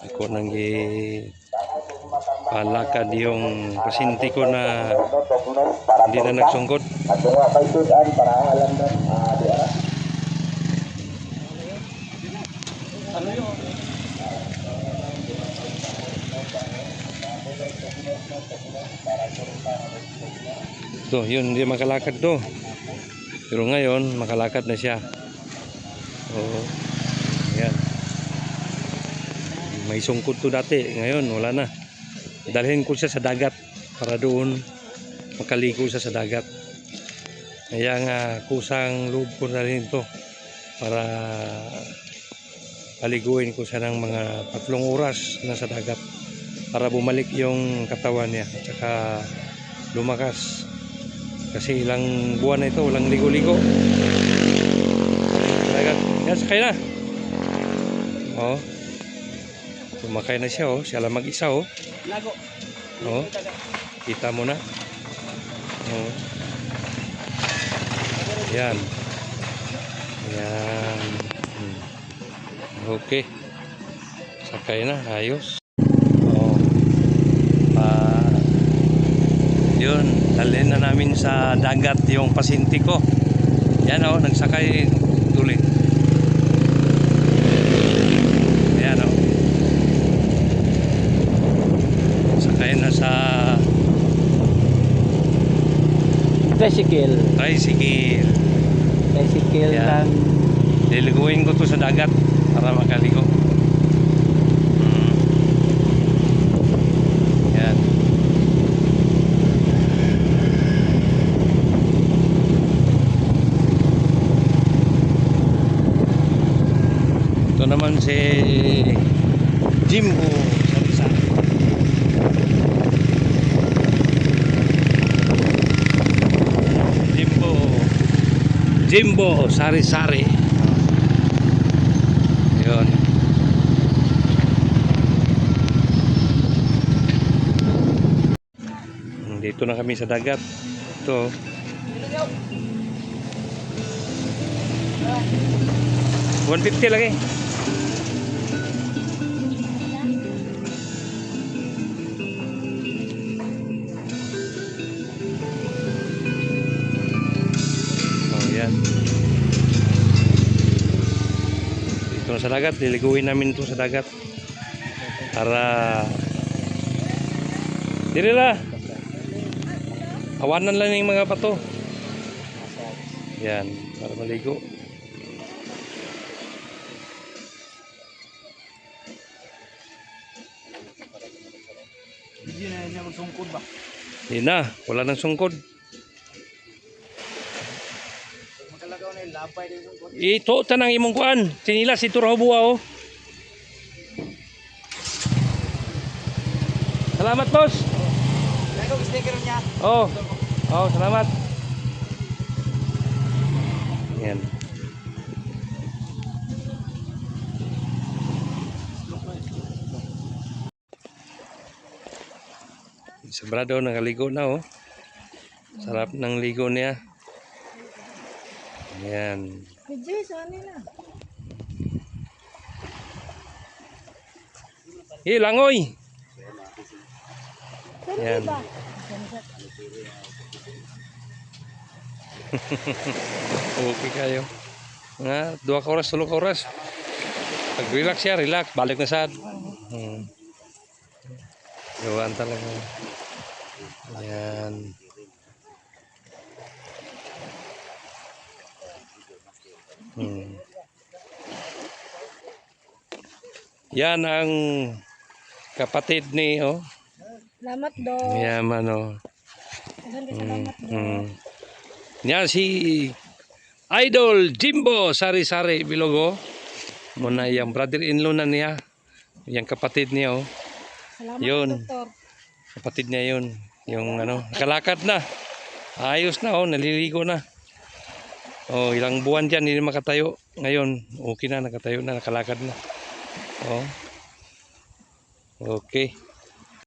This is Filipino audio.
Ako nang palakad yung pasyente ko na hindi na nagsungkot. Ito, yun, hindi makalakad to. Pero ngayon, makalakad na siya. Oo. Ayan. May sungkot to dati. Ngayon, wala na. Dalhin ko siya sa dagat para doon makaligo siya sa dagat. Kaya nga, kusang loob ko na rin ito para paliguin ko siya ng mga 3 oras na sa dagat para bumalik yung katawan niya at saka lumakas. Kasi ilang buwan na ito, walang ligo-ligo. Yan, sakay na. Oh. Sumakay na siya, oh. Siya lang mag-isa, oh. Lago. Oh. Kita mo na. Oh. Yan. Yan. Okay. Sakay na, ayos. Oh. Yun, dalhin na namin sa dagat yung pasyente ko. Yan, oh, nagsakay tuloy. Yan, oh. Sakay na sa Tricycle. tricycle. Tricycle Yan. lang. Liliguin ko to sa dagat para makaligo. Yan. Ito naman si Jimbo Sari-Sari. Jimbo Sari-Sari. Yun. Dito na kami sa dagat. Ito. $150 lagi. Oh, yan. Dito na sa dagat, liliguin namin ito sa dagat para dili la awanan lang yung mga pato. Yan, para maligo. Hindi na niya magsungkod ba? Hindi na, wala nang sungkod. Makalagaw na yung labay din sungkod. Ito, tanang imong kuan. Sinilas, ito raw buwa, oh. Salamat, boss. Lagaw sticker niya. Oh, oh, salamat. Yan. Sobrado, nakaligo na, oh. Sarap ng ligo niya. Yan. Pijay, saan nila? Langoy. Saan Yan. ba? Okay kayo. Nga, 2 oras, 3 oras. Pag relax siya, relax. Balik na sad. Gawaan talaga. Yan. Yan ang kapatid ni, oh. Salamat do. Yaman, oh. Salamat do. Yan si Idol Jimbo Sari-Sari Bilogo. Muna yung brother-in-law na niya. Yung kapatid niya, oh. Salamat, Yun. doktor. Kapatid niya yun. Yung ano, nakalakad na. Ayos na, oh. Naliligo na. Oh, ilang buwan dyan, hindi makatayo. Ngayon, okay na, nakatayo na, nakalakad na. Oh. Okay.